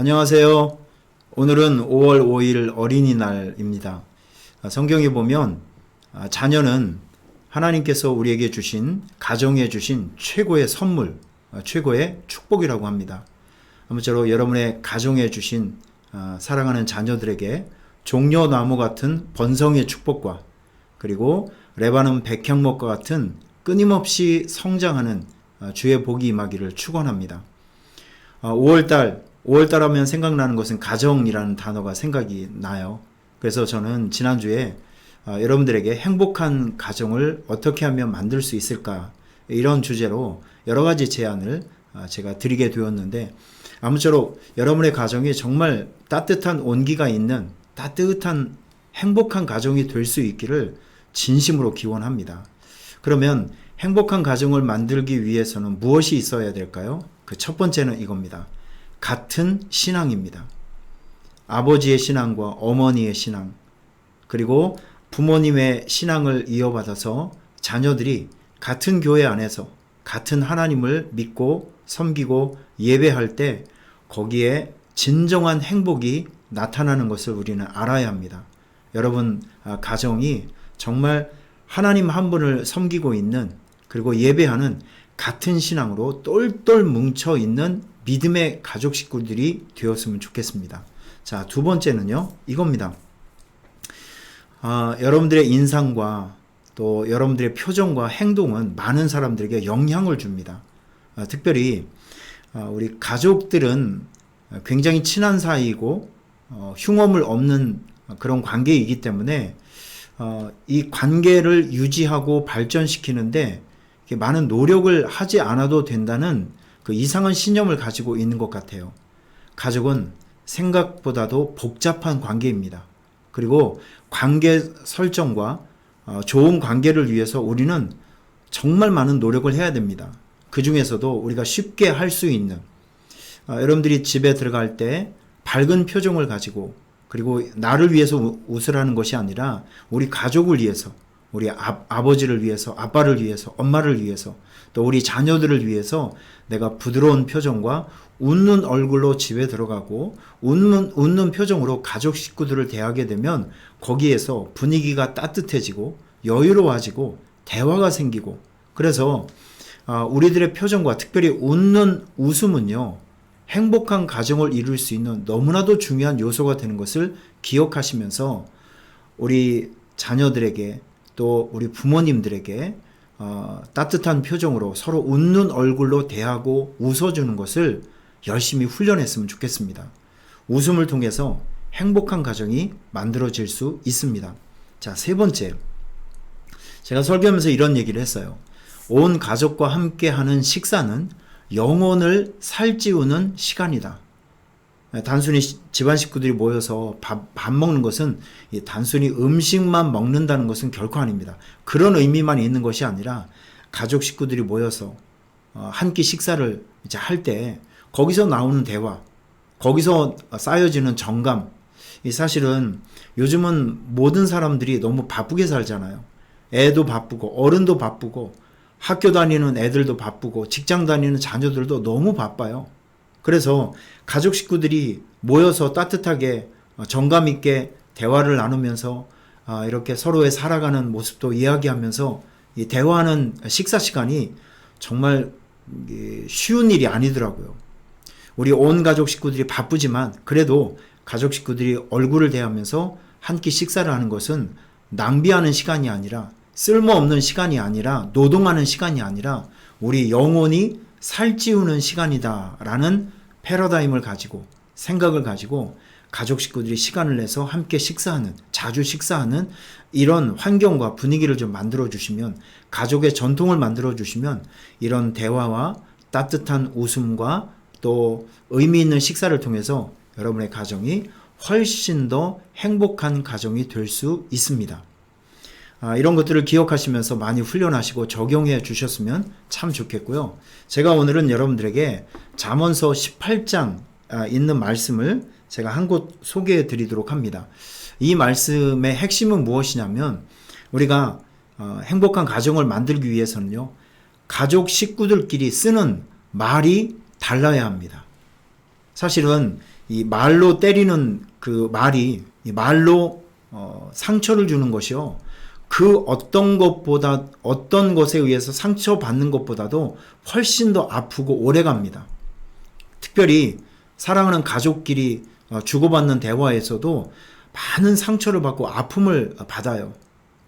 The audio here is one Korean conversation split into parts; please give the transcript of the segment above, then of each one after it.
안녕하세요. 오늘은 5월 5일 어린이날입니다. 성경에 보면 자녀는 하나님께서 우리에게 주신, 가정에 주신 최고의 선물, 최고의 축복이라고 합니다. 아무쪼록 여러분의 가정에 주신 사랑하는 자녀들에게 종려나무 같은 번성의 축복과 그리고 레바논 백향목과 같은 끊임없이 성장하는 주의 복이 임하기를 축원합니다. 5월달 하면 생각나는 것은 가정이라는 단어가 생각이 나요. 그래서 저는 지난주에 여러분들에게 행복한 가정을 어떻게 하면 만들 수 있을까, 이런 주제로 여러 가지 제안을 제가 드리게 되었는데, 아무쪼록 여러분의 가정이 정말 따뜻한 온기가 있는 따뜻한 행복한 가정이 될 수 있기를 진심으로 기원합니다. 그러면 행복한 가정을 만들기 위해서는 무엇이 있어야 될까요? 그 첫 번째는 이겁니다. 같은 신앙입니다. 아버지의 신앙과 어머니의 신앙, 그리고 부모님의 신앙을 이어받아서 자녀들이 같은 교회 안에서 같은 하나님을 믿고 섬기고 예배할 때 거기에 진정한 행복이 나타나는 것을 우리는 알아야 합니다. 여러분 가정이 정말 하나님 한 분을 섬기고 있는, 그리고 예배하는 같은 신앙으로 똘똘 뭉쳐 있는 믿음의 가족 식구들이 되었으면 좋겠습니다. 자, 두 번째는요, 이겁니다. 여러분들의 인상과 또 여러분들의 표정과 행동은 많은 사람들에게 영향을 줍니다. 특별히 우리 가족들은 굉장히 친한 사이이고 흉엄을 없는 그런 관계이기 때문에 이 관계를 유지하고 발전시키는데 많은 노력을 하지 않아도 된다는 그 이상한 신념을 가지고 있는 것 같아요. 가족은 생각보다도 복잡한 관계입니다. 그리고 관계 설정과 좋은 관계를 위해서 우리는 정말 많은 노력을 해야 됩니다. 그 중에서도 우리가 쉽게 할 수 있는, 여러분들이 집에 들어갈 때 밝은 표정을 가지고, 그리고 나를 위해서 웃으라는 것이 아니라 우리 가족을 위해서, 우리 아버지를 위해서, 아빠를 위해서, 엄마를 위해서, 또 우리 자녀들을 위해서 내가 부드러운 표정과 웃는 얼굴로 집에 들어가고 웃는 표정으로 가족 식구들을 대하게 되면 거기에서 분위기가 따뜻해지고 여유로워지고 대화가 생기고, 그래서 우리들의 표정과 특별히 웃는 웃음은요, 행복한 가정을 이룰 수 있는 너무나도 중요한 요소가 되는 것을 기억하시면서 우리 자녀들에게 또 우리 부모님들에게 따뜻한 표정으로 서로 웃는 얼굴로 대하고 웃어주는 것을 열심히 훈련했으면 좋겠습니다. 웃음을 통해서 행복한 가정이 만들어질 수 있습니다. 자, 세 번째, 제가 설교하면서 이런 얘기를 했어요. 온 가족과 함께 하는 식사는 영혼을 살찌우는 시간이다. 단순히 집안 식구들이 모여서 밥 먹는 것은 단순히 음식만 먹는다는 것은 결코 아닙니다. 그런 의미만 있는 것이 아니라 가족 식구들이 모여서 한 끼 식사를 이제 할 때 거기서 나오는 대화, 거기서 쌓여지는 정감, 사실은 요즘은 모든 사람들이 너무 바쁘게 살잖아요. 애도 바쁘고 어른도 바쁘고 학교 다니는 애들도 바쁘고 직장 다니는 자녀들도 너무 바빠요. 그래서 가족 식구들이 모여서 따뜻하게 정감 있게 대화를 나누면서 이렇게 서로의 살아가는 모습도 이야기하면서 이 대화하는 식사 시간이 정말 쉬운 일이 아니더라고요. 우리 온 가족 식구들이 바쁘지만 그래도 가족 식구들이 얼굴을 대하면서 한 끼 식사를 하는 것은 낭비하는 시간이 아니라, 쓸모없는 시간이 아니라, 노동하는 시간이 아니라 우리 영혼이 살찌우는 시간이다라는 패러다임을 가지고, 생각을 가지고 가족 식구들이 시간을 내서 함께 식사하는, 자주 식사하는 이런 환경과 분위기를 좀 만들어 주시면, 가족의 전통을 만들어 주시면 이런 대화와 따뜻한 웃음과 또 의미 있는 식사를 통해서 여러분의 가정이 훨씬 더 행복한 가정이 될 수 있습니다. 이런 것들을 기억하시면서 많이 훈련하시고 적용해 주셨으면 참 좋겠고요. 제가 오늘은 여러분들에게 잠언서 18장 있는 말씀을 제가 한 곳 소개해 드리도록 합니다. 이 말씀의 핵심은 무엇이냐면, 우리가 행복한 가정을 만들기 위해서는요, 가족 식구들끼리 쓰는 말이 달라야 합니다. 사실은 이 말로 때리는 그 말이 이 말로 상처를 주는 것이요. 그 어떤 것보다 어떤 것에 의해서 상처받는 것보다도 훨씬 더 아프고 오래 갑니다. 특별히 사랑하는 가족끼리 주고받는 대화에서도 많은 상처를 받고 아픔을 받아요.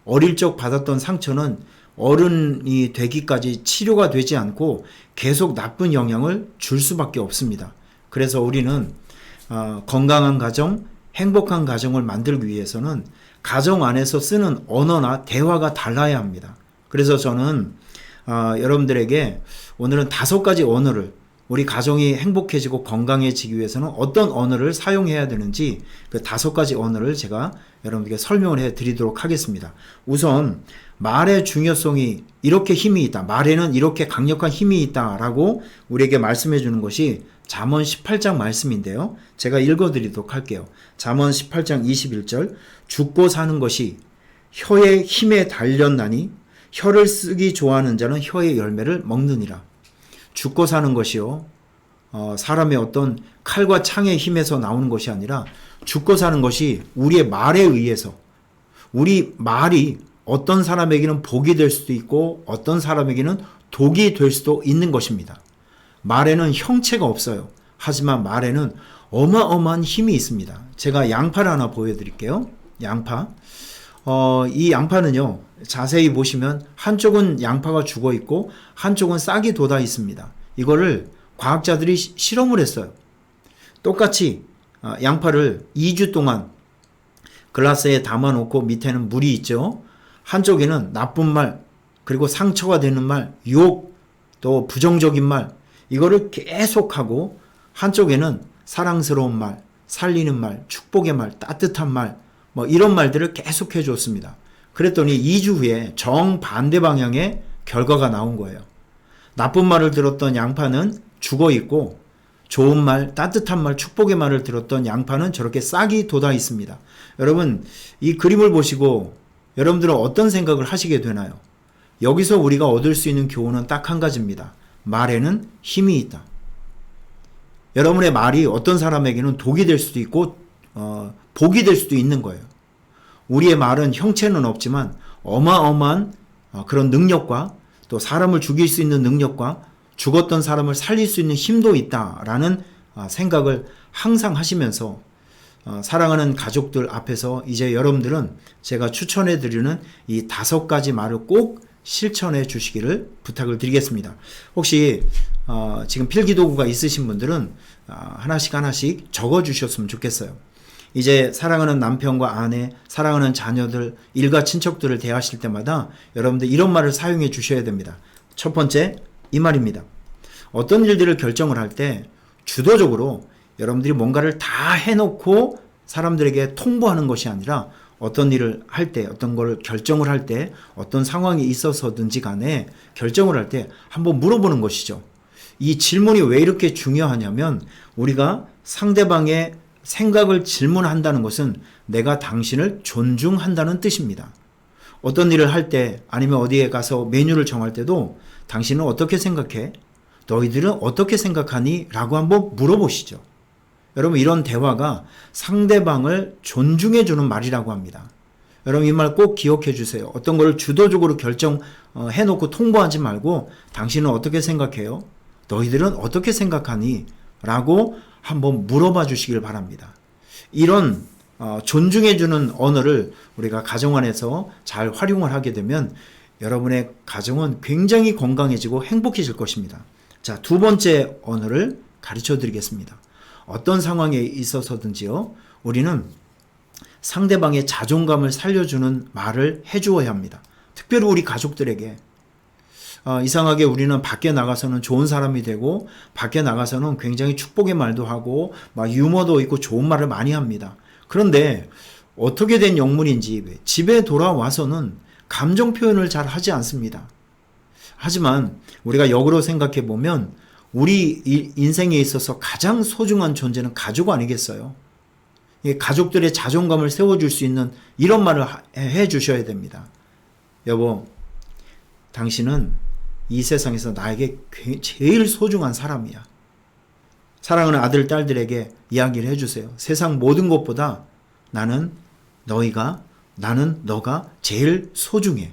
어릴 적 받았던 상처는 어른이 되기까지 치료가 되지 않고 계속 나쁜 영향을 줄 수밖에 없습니다. 그래서 우리는 건강한 가정, 행복한 가정을 만들기 위해서는 가정 안에서 쓰는 언어나 대화가 달라야 합니다. 그래서 저는 여러분들에게 오늘은 5가지 언어를, 우리 가정이 행복해지고 건강해지기 위해서는 어떤 언어를 사용해야 되는지 그 5가지 언어를 제가 여러분들에게 설명을 해드리도록 하겠습니다. 우선 말의 중요성이 이렇게 힘이 있다, 말에는 이렇게 강력한 힘이 있다라고 우리에게 말씀해 주는 것이 잠언 18장 말씀인데요. 제가 읽어드리도록 할게요. 잠언 18장 21절, 죽고 사는 것이 혀의 힘에 달렸나니 혀를 쓰기 좋아하는 자는 혀의 열매를 먹느니라. 죽고 사는 것이요, 사람의 어떤 칼과 창의 힘에서 나오는 것이 아니라 죽고 사는 것이 우리의 말에 의해서, 우리 말이 어떤 사람에게는 복이 될 수도 있고 어떤 사람에게는 독이 될 수도 있는 것입니다. 말에는 형체가 없어요. 하지만 말에는 어마어마한 힘이 있습니다. 제가 양파를 하나 보여드릴게요. 양파. 이 양파는요, 자세히 보시면 한쪽은 양파가 죽어 있고 한쪽은 싹이 돋아 있습니다. 이거를 과학자들이 실험을 했어요. 똑같이 양파를 2주 동안 글라스에 담아놓고 밑에는 물이 있죠. 한쪽에는 나쁜 말, 그리고 상처가 되는 말, 욕, 또 부정적인 말, 이거를 계속하고 한쪽에는 사랑스러운 말, 살리는 말, 축복의 말, 따뜻한 말, 뭐 이런 말들을 계속 해줬습니다. 그랬더니 2주 후에 정반대 방향의 결과가 나온 거예요. 나쁜 말을 들었던 양파는 죽어 있고 좋은 말, 따뜻한 말, 축복의 말을 들었던 양파는 저렇게 싹이 돋아 있습니다. 여러분, 이 그림을 보시고 여러분들은 어떤 생각을 하시게 되나요? 여기서 우리가 얻을 수 있는 교훈은 딱 한 가지입니다. 말에는 힘이 있다. 여러분의 말이 어떤 사람에게는 독이 될 수도 있고 복이 될 수도 있는 거예요. 우리의 말은 형체는 없지만 어마어마한 그런 능력과 또 사람을 죽일 수 있는 능력과 죽었던 사람을 살릴 수 있는 힘도 있다라는 생각을 항상 하시면서 사랑하는 가족들 앞에서 이제 여러분들은 제가 추천해 드리는 이 5가지 말을 꼭 실천해 주시기를 부탁을 드리겠습니다. 혹시 지금 필기도구가 있으신 분들은 하나씩 적어 주셨으면 좋겠어요. 이제 사랑하는 남편과 아내, 사랑하는 자녀들, 일가 친척들을 대하실 때마다 여러분들 이런 말을 사용해 주셔야 됩니다. 첫 번째, 이 말입니다. 어떤 일들을 결정을 할 때 주도적으로 여러분들이 뭔가를 다 해놓고 사람들에게 통보하는 것이 아니라 어떤 일을 할 때, 어떤 걸 결정을 할 때, 어떤 상황이 있어서든지 간에 결정을 할 때 한번 물어보는 것이죠. 이 질문이 왜 이렇게 중요하냐면 우리가 상대방의 생각을 질문한다는 것은 내가 당신을 존중한다는 뜻입니다. 어떤 일을 할 때 아니면 어디에 가서 메뉴를 정할 때도 당신은 어떻게 생각해? 너희들은 어떻게 생각하니? 라고 한번 물어보시죠. 여러분, 이런 대화가 상대방을 존중해 주는 말이라고 합니다. 여러분, 이 말 꼭 기억해 주세요. 어떤 걸 주도적으로 결정해 놓고 통보하지 말고 당신은 어떻게 생각해요? 너희들은 어떻게 생각하니? 라고 한번 물어봐 주시길 바랍니다. 이런 존중해 주는 언어를 우리가 가정 안에서 잘 활용을 하게 되면 여러분의 가정은 굉장히 건강해지고 행복해질 것입니다. 자, 2번째 언어를 가르쳐 드리겠습니다. 어떤 상황에 있어서든지요, 우리는 상대방의 자존감을 살려주는 말을 해주어야 합니다. 특별히 우리 가족들에게. 이상하게 우리는 밖에 나가서는 좋은 사람이 되고 밖에 나가서는 굉장히 축복의 말도 하고 막 유머도 있고 좋은 말을 많이 합니다. 그런데 어떻게 된 영문인지 집에 돌아와서는 감정 표현을 잘 하지 않습니다. 하지만 우리가 역으로 생각해 보면 우리 인생에 있어서 가장 소중한 존재는 가족 아니겠어요? 가족들의 자존감을 세워줄 수 있는 이런 말을 해 주셔야 됩니다. 여보, 당신은 이 세상에서 나에게 제일 소중한 사람이야. 사랑하는 아들, 딸들에게 이야기를 해주세요. 세상 모든 것보다 나는 너가 제일 소중해.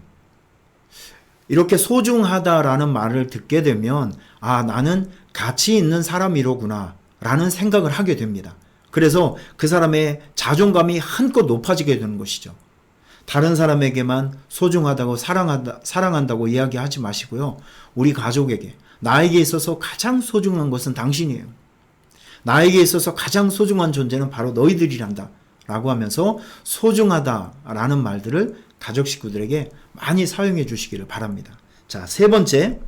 이렇게 소중하다라는 말을 듣게 되면 나는 가치 있는 사람이로구나 라는 생각을 하게 됩니다. 그래서 그 사람의 자존감이 한껏 높아지게 되는 것이죠. 다른 사람에게만 소중하다고 사랑한다고 이야기하지 마시고요. 우리 가족에게, 나에게 있어서 가장 소중한 것은 당신이에요. 나에게 있어서 가장 소중한 존재는 바로 너희들이란다 라고 하면서 소중하다라는 말들을 가족 식구들에게 많이 사용해 주시기를 바랍니다. 자, 세 번째,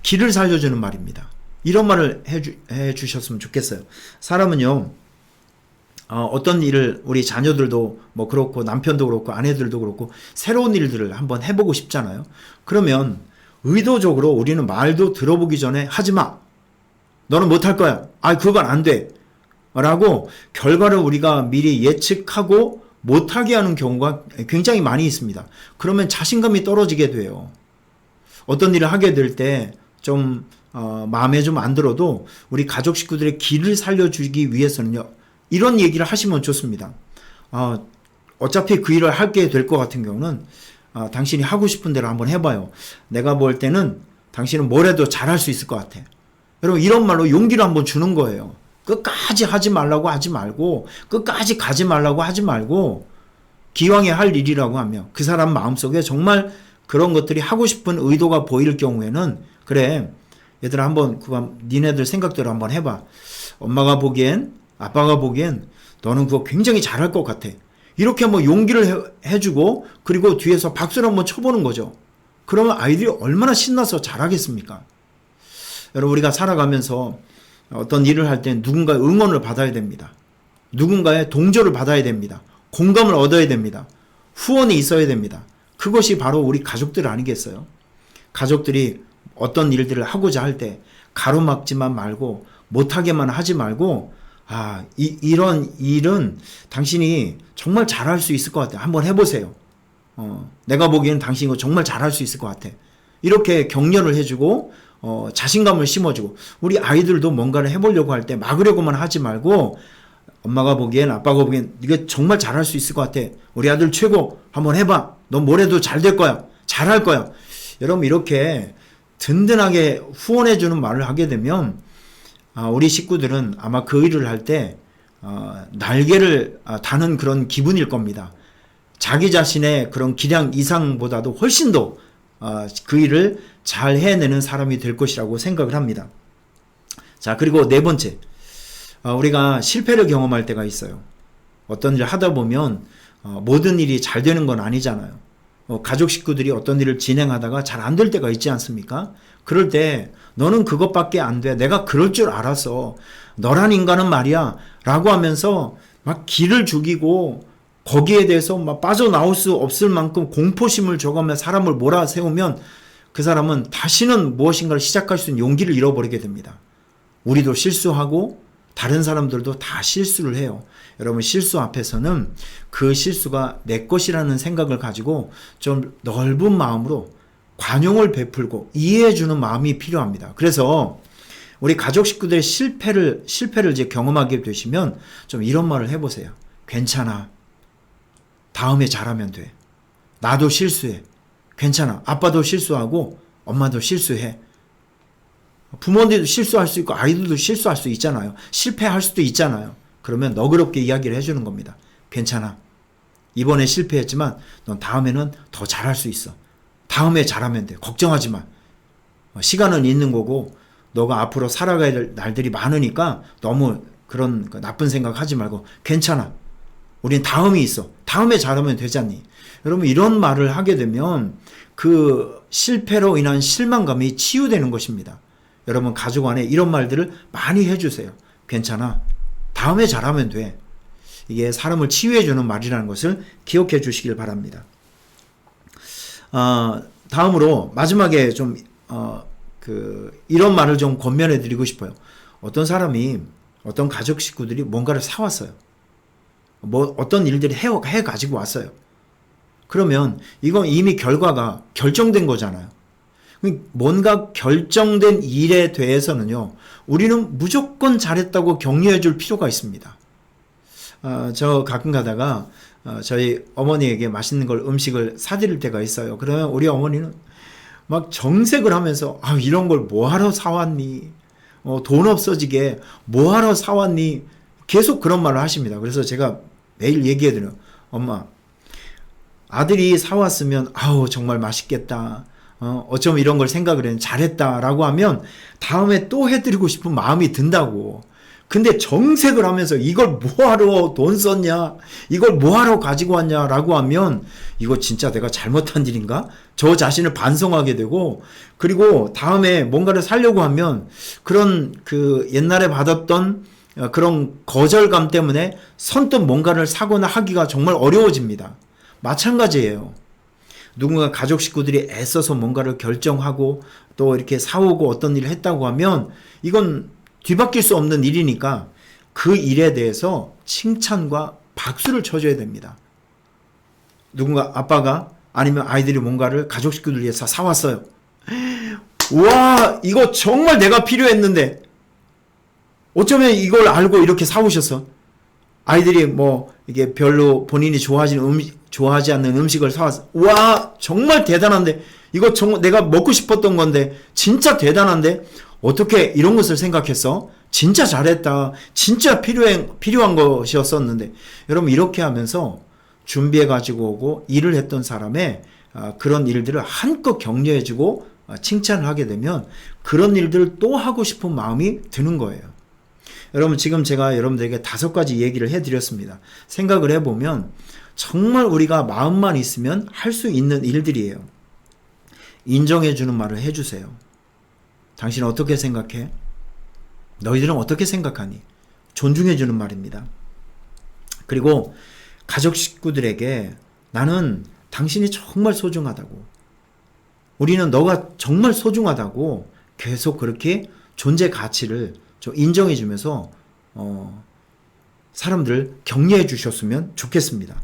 길을 살려주는 말입니다. 이런 말을 해 주셨으면 좋겠어요. 사람은요, 어떤 일을 우리 자녀들도 뭐 그렇고 남편도 그렇고 아내들도 그렇고 새로운 일들을 한번 해보고 싶잖아요. 그러면 의도적으로 우리는 말도 들어보기 전에 하지 마. 너는 못할 거야. 그건 안 돼. 라고 결과를 우리가 미리 예측하고 못하게 하는 경우가 굉장히 많이 있습니다. 그러면 자신감이 떨어지게 돼요. 어떤 일을 하게 될 때 좀 마음에 좀 안 들어도 우리 가족 식구들의 길을 살려주기 위해서는요. 이런 얘기를 하시면 좋습니다. 어차피 그 일을 하게 될 것 같은 경우는 당신이 하고 싶은 대로 한번 해봐요. 내가 볼 때는 당신은 뭘 해도 잘할 수 있을 것 같아. 여러분 이런 말로 용기를 한번 주는 거예요. 끝까지 하지 말라고 하지 말고 끝까지 가지 말라고 하지 말고 기왕에 할 일이라고 하며 그 사람 마음속에 정말 그런 것들이 하고 싶은 의도가 보일 경우에는 그래 얘들아 한번 그거 니네들 생각대로 한번 해봐. 엄마가 보기엔 아빠가 보기엔 너는 그거 굉장히 잘할 것 같아. 이렇게 뭐 용기를 해주고 그리고 뒤에서 박수를 한번 쳐보는 거죠. 그러면 아이들이 얼마나 신나서 잘하겠습니까? 여러분 우리가 살아가면서 어떤 일을 할 때 누군가의 응원을 받아야 됩니다. 누군가의 동조를 받아야 됩니다. 공감을 얻어야 됩니다. 후원이 있어야 됩니다. 그것이 바로 우리 가족들 아니겠어요? 가족들이 어떤 일들을 하고자 할 때 가로막지만 말고 못하게만 하지 말고 이런 일은 당신이 정말 잘할 수 있을 것 같아. 한번 해보세요. 내가 보기에는 당신이 이거 정말 잘할 수 있을 것 같아. 이렇게 격려를 해주고 자신감을 심어주고 우리 아이들도 뭔가를 해보려고 할 때 막으려고만 하지 말고 엄마가 보기엔 아빠가 보기엔 이거 정말 잘할 수 있을 것 같아. 우리 아들 최고 한번 해봐. 너 뭘 해도 잘 될 거야. 잘할 거야. 여러분 이렇게 든든하게 후원해주는 말을 하게 되면 우리 식구들은 아마 그 일을 할 때 날개를 다는 그런 기분일 겁니다. 자기 자신의 그런 기량 이상보다도 훨씬 더 그 일을 잘 해내는 사람이 될 것이라고 생각을 합니다. 자, 그리고 네 번째, 우리가 실패를 경험할 때가 있어요. 어떤 일을 하다 보면 모든 일이 잘 되는 건 아니잖아요. 가족 식구들이 어떤 일을 진행하다가 잘 안 될 때가 있지 않습니까? 그럴 때 너는 그것밖에 안 돼. 내가 그럴 줄 알았어. 너란 인간은 말이야. 라고 하면서 막 기를 죽이고 거기에 대해서 막 빠져나올 수 없을 만큼 공포심을 줘가며 사람을 몰아세우면 그 사람은 다시는 무엇인가를 시작할 수 있는 용기를 잃어버리게 됩니다. 우리도 실수하고 다른 사람들도 다 실수를 해요. 여러분 실수 앞에서는 그 실수가 내 것이라는 생각을 가지고 좀 넓은 마음으로 관용을 베풀고 이해해주는 마음이 필요합니다. 그래서 우리 가족 식구들의 실패를 이제 경험하게 되시면 좀 이런 말을 해보세요. 괜찮아. 다음에 잘하면 돼. 나도 실수해. 괜찮아. 아빠도 실수하고 엄마도 실수해. 부모님도 실수할 수 있고 아이들도 실수할 수 있잖아요. 실패할 수도 있잖아요. 그러면 너그럽게 이야기를 해주는 겁니다. 괜찮아. 이번에 실패했지만 넌 다음에는 더 잘할 수 있어. 다음에 잘하면 돼. 걱정하지 마. 시간은 있는 거고 너가 앞으로 살아가야 될 날들이 많으니까 너무 그런 나쁜 생각하지 말고 괜찮아. 우린 다음이 있어. 다음에 잘하면 되잖니. 여러분 이런 말을 하게 되면 그 실패로 인한 실망감이 치유되는 것입니다. 여러분 가족 안에 이런 말들을 많이 해주세요. 괜찮아. 다음에 잘하면 돼. 이게 사람을 치유해주는 말이라는 것을 기억해 주시길 바랍니다. 다음으로 마지막에 좀 이런 말을 좀 권면해 드리고 싶어요. 어떤 사람이 어떤 가족 식구들이 뭔가를 사왔어요. 뭐 어떤 일들이 해 가지고 왔어요. 그러면 이건 이미 결과가 결정된 거잖아요. 뭔가 결정된 일에 대해서는요, 우리는 무조건 잘했다고 격려해 줄 필요가 있습니다. 저 가끔 가다가 저희 어머니에게 맛있는 걸 음식을 사드릴 때가 있어요. 그러면 우리 어머니는 막 정색을 하면서 이런 걸 뭐하러 사왔니? 돈 없어지게 뭐하러 사왔니? 계속 그런 말을 하십니다. 그래서 제가 매일 얘기해드려요. 엄마, 아들이 사왔으면 정말 맛있겠다. 어쩜 이런 걸 생각을 했는지 잘했다라고 하면 다음에 또 해드리고 싶은 마음이 든다고. 근데 정색을 하면서 이걸 뭐하러 돈 썼냐? 이걸 뭐하러 가지고 왔냐라고 하면 이거 진짜 내가 잘못한 일인가? 저 자신을 반성하게 되고, 그리고 다음에 뭔가를 사려고 하면 그런 그 옛날에 받았던 그런 거절감 때문에 선뜻 뭔가를 사거나 하기가 정말 어려워집니다. 마찬가지예요. 누군가 가족 식구들이 애써서 뭔가를 결정하고 또 이렇게 사오고 어떤 일을 했다고 하면 이건 뒤바뀔 수 없는 일이니까 그 일에 대해서 칭찬과 박수를 쳐줘야 됩니다. 누군가 아빠가 아니면 아이들이 뭔가를 가족 식구들 위해서 사왔어요. 와, 이거 정말 내가 필요했는데 어쩌면 이걸 알고 이렇게 사오셨어. 아이들이 뭐 이게 별로 본인이 좋아하지 않는 음식을 사왔어. 와, 정말 대단한데 이거 정말 내가 먹고 싶었던 건데 진짜 대단한데 어떻게 이런 것을 생각했어? 진짜 잘했다. 진짜 필요한 것이었었는데. 여러분, 이렇게 하면서 준비해 가지고 오고 일을 했던 사람의 그런 일들을 한껏 격려해주고 칭찬을 하게 되면 그런 일들을 또 하고 싶은 마음이 드는 거예요. 여러분, 지금 제가 여러분들에게 5가지 얘기를 해드렸습니다. 생각을 해보면 정말 우리가 마음만 있으면 할 수 있는 일들이에요. 인정해주는 말을 해주세요. 당신은 어떻게 생각해? 너희들은 어떻게 생각하니? 존중해주는 말입니다. 그리고 가족 식구들에게 나는 당신이 정말 소중하다고, 우리는 너가 정말 소중하다고 계속 그렇게 존재 가치를 좀 인정해주면서 사람들을 격려해 주셨으면 좋겠습니다.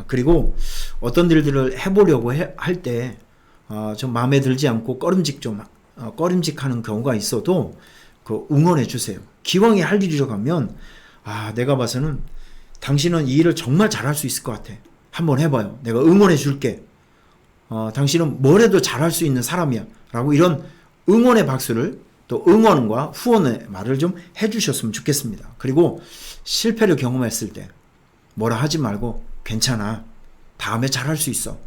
그리고 어떤 일들을 해보려고 할 때 좀 마음에 들지 않고 꺼림직하는 경우가 있어도 그 응원해 주세요. 기왕에 할 일이라고 하면 내가 봐서는 당신은 이 일을 정말 잘할 수 있을 것 같아. 한번 해봐요. 내가 응원해 줄게. 당신은 뭘 해도 잘할 수 있는 사람이야. 라고 이런 응원의 박수를 또 응원과 후원의 말을 좀 해주셨으면 좋겠습니다. 그리고 실패를 경험했을 때 뭐라 하지 말고 괜찮아. 다음에 잘할 수 있어.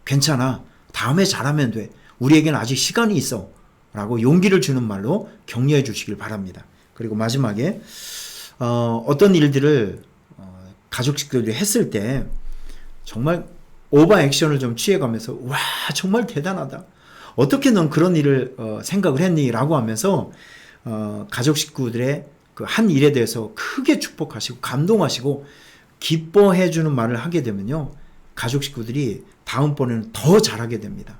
괜찮아. 다음에 잘하면 돼. 우리에게는 아직 시간이 있어. 라고 용기를 주는 말로 격려해 주시길 바랍니다. 그리고 마지막에 어떤 일들을 가족 식구들이 했을 때 정말 오버 액션을 좀 취해가면서 와, 정말 대단하다. 어떻게 넌 그런 일을 생각을 했니? 라고 하면서 가족 식구들의 그 한 일에 대해서 크게 축복하시고 감동하시고 기뻐해 주는 말을 하게 되면요, 가족 식구들이 다음번에는 더 잘하게 됩니다.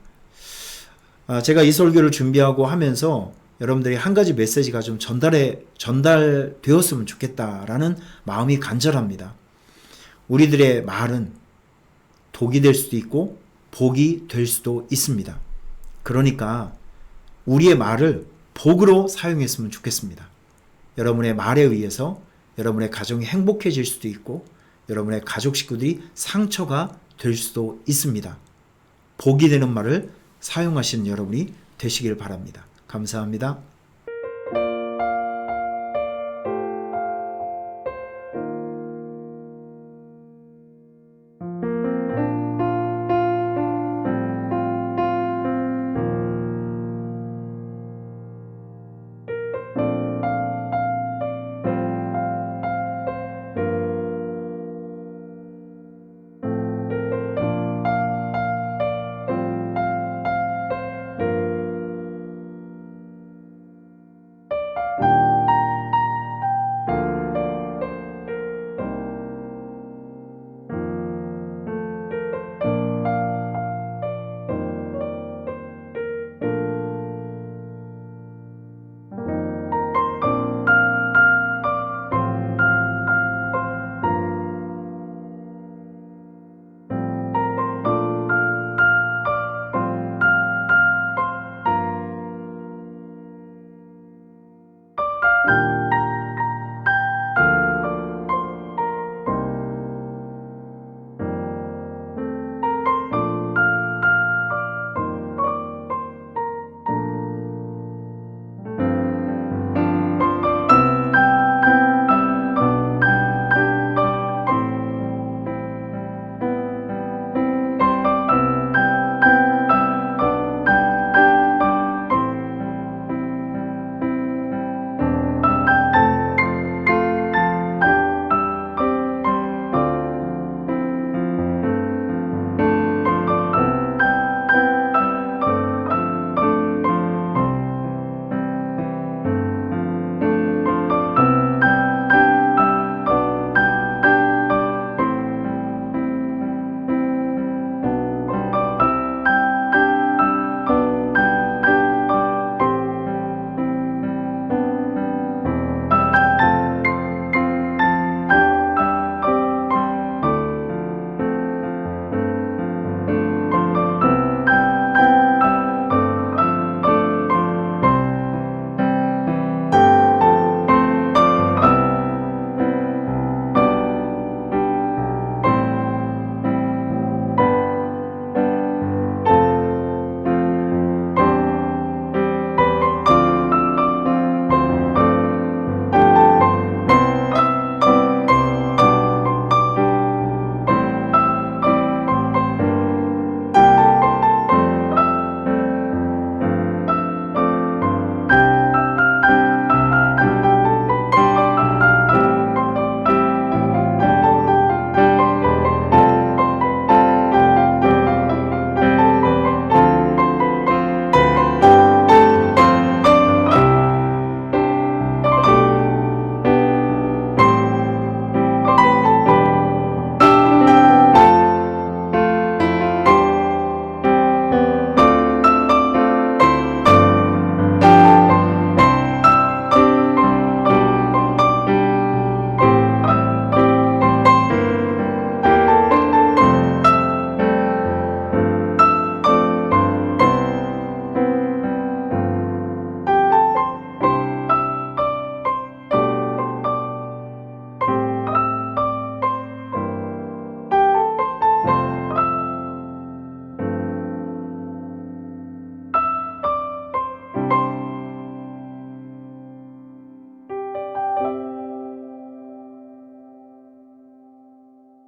제가 이 설교를 준비하고 하면서 여러분들이 한 가지 메시지가 좀 전달되었으면 좋겠다라는 마음이 간절합니다. 우리들의 말은 독이 될 수도 있고 복이 될 수도 있습니다. 그러니까 우리의 말을 복으로 사용했으면 좋겠습니다. 여러분의 말에 의해서 여러분의 가정이 행복해질 수도 있고 여러분의 가족 식구들이 상처가 될 수도 있습니다. 복이 되는 말을 사용하시는 여러분이 되시길 바랍니다. 감사합니다.